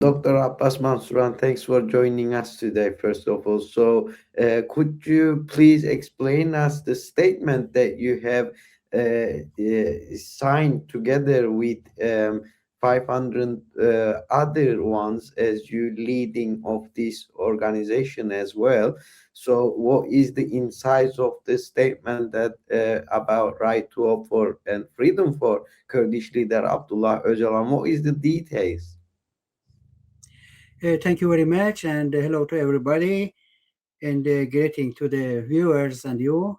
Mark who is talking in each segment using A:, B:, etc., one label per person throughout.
A: Dr. Abbas Mansuran, thanks for joining us today, first of all. So, could you please explain us the statement that you have signed together with 500 other ones as you leading of this organization as well? So, what is the insights of the statement that about right to offer and freedom for Kurdish leader Abdullah Öcalan? What is the details?
B: Thank you very much, and hello to everybody, and greeting to the viewers and you.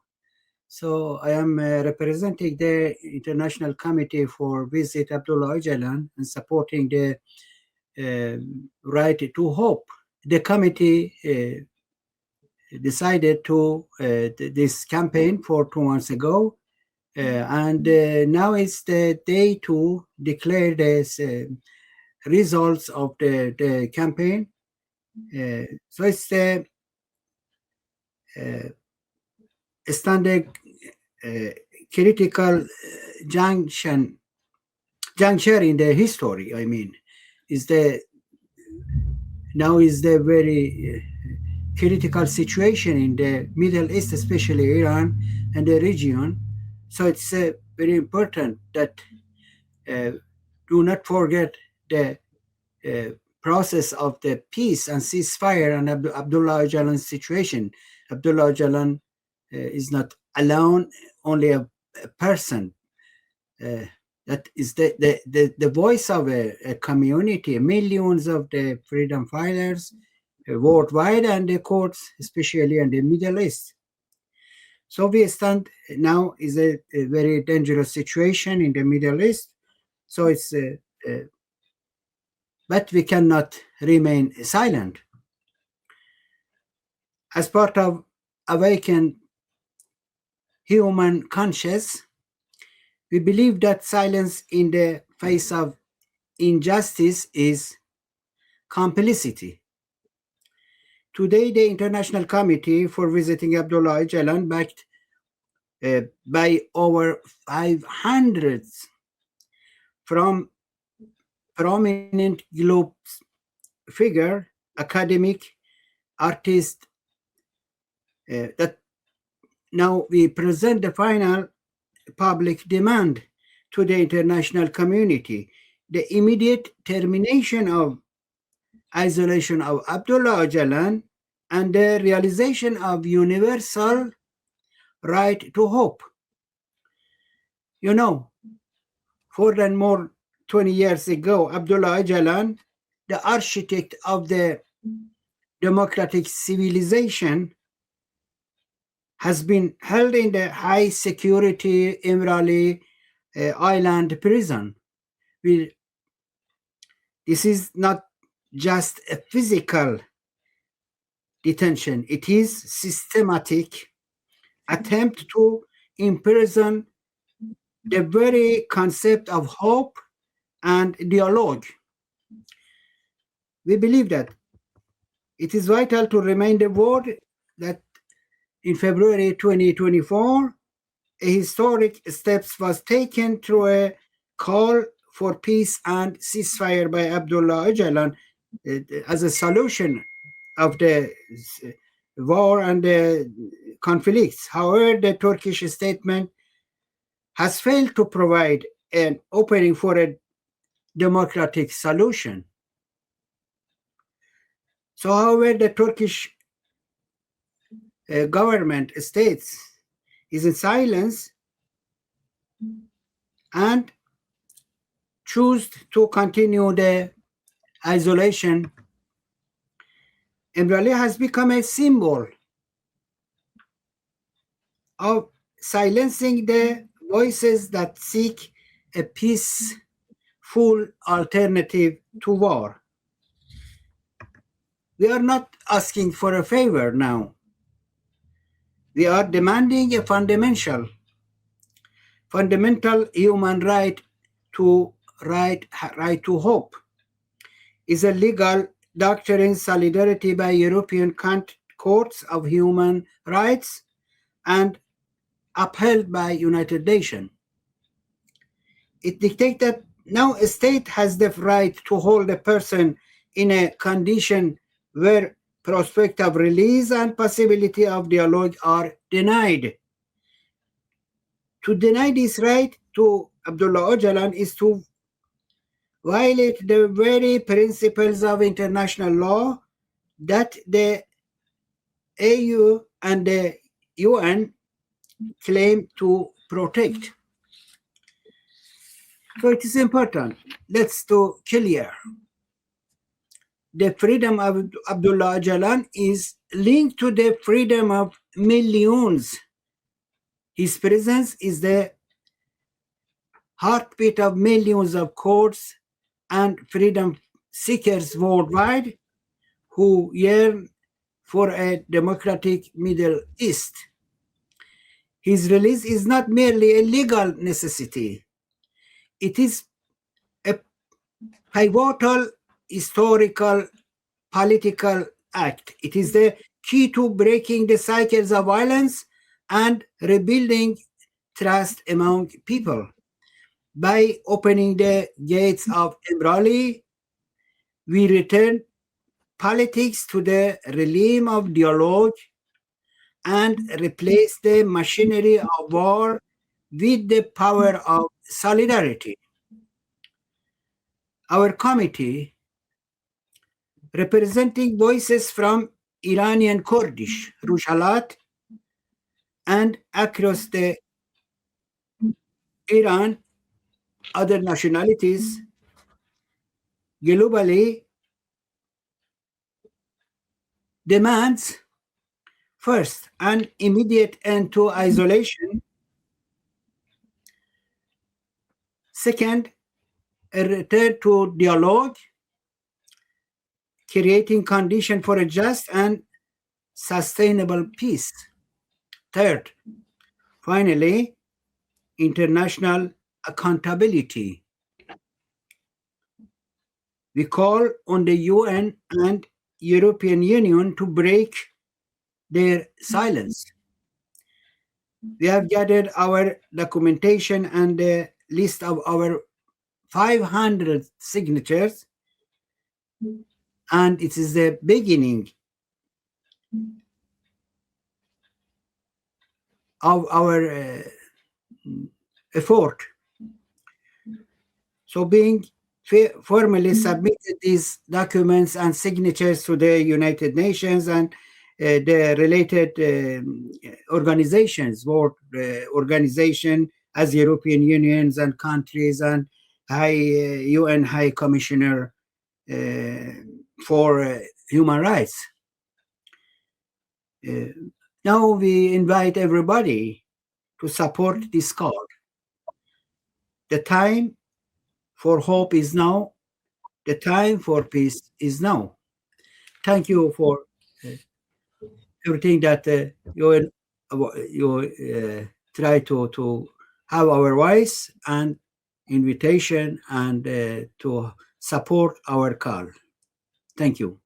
B: So I am representing the International Committee for Visit Abdullah Öcalan and supporting the right to hope. The committee decided to this campaign for 2 months ago, and now it's the day to declare the results of the campaign. So it's the standard critical juncture in the history. I mean, is the now is the very critical situation in the Middle East, especially Iran and the region. So it's very important that do not forget the process of the peace and ceasefire and Abdullah Öcalan's situation. Abdullah Öcalan is not alone, only a person. That is the voice of a community, millions of the freedom fighters worldwide and the courts, especially in the Middle East. So we stand now is a very dangerous situation in the Middle East. So it's, but we cannot remain silent. As part of awakened human conscience, we believe that silence in the face of injustice is complicity. Today, the International Committee for Visiting Abdullah Öcalan, backed by over 500 from prominent globe figure, academic, artist, that now we present the final public demand to the international community, the immediate termination of isolation of Abdullah Öcalan and the realization of universal right to hope. You know, more 20 years ago, Abdullah Öcalan, the architect of the democratic civilization, has been held in the high security Imrali island prison. This is not just a physical detention, it is systematic attempt to imprison the very concept of hope and dialogue. We believe that it is vital to remind the world that in February 2024, a historic steps was taken through a call for peace and ceasefire by Abdullah Öcalan as a solution of the war and the conflicts. However, the Turkish statement has failed to provide an opening for a democratic solution. So, however, the Turkish government states is in silence and choose to continue the isolation. Imrali has become a symbol of silencing the voices that seek a peaceful alternative to war. We are not asking for a favor now. We are demanding a fundamental human right to hope. Is a legal doctrine solidarity by European courts of human rights and upheld by United Nations. It dictates that now a state has the right to hold a person in a condition where prospect of release and possibility of dialogue are denied. To deny this right to Abdullah Öcalan is to violate the very principles of international law that the AU and the UN claim to protect. So it is important. Let's to clear. The freedom of Abdullah Öcalan is linked to the freedom of millions. His presence is the heartbeat of millions of Kurds and freedom seekers worldwide who yearn for a democratic Middle East. His release is not merely a legal necessity. It is a pivotal historical political act. It is the key to breaking the cycles of violence and rebuilding trust among people. By opening the gates of Emrali, we return politics to the realm of dialogue and replace the machinery of war with the power of solidarity. Our committee, representing voices from Iranian Kurdish, Rojhelat, and across the Iran, other nationalities, globally, demands first an immediate end to isolation, second, a return to dialogue, creating conditions for a just and sustainable peace. Third, finally, international accountability. We call on the UN and European Union to break their silence. We have gathered our documentation and the list of our 500 signatures, and it is the beginning of our effort. So being formally submitted these documents and signatures to the United Nations and the related organizations, world organization as European unions and countries and UN High Commissioner for Human Rights. Now we invite everybody to support this call. The time for hope is now. The time for peace is now. Thank you for everything that you try to have our voice and invitation and to support our call. Thank you.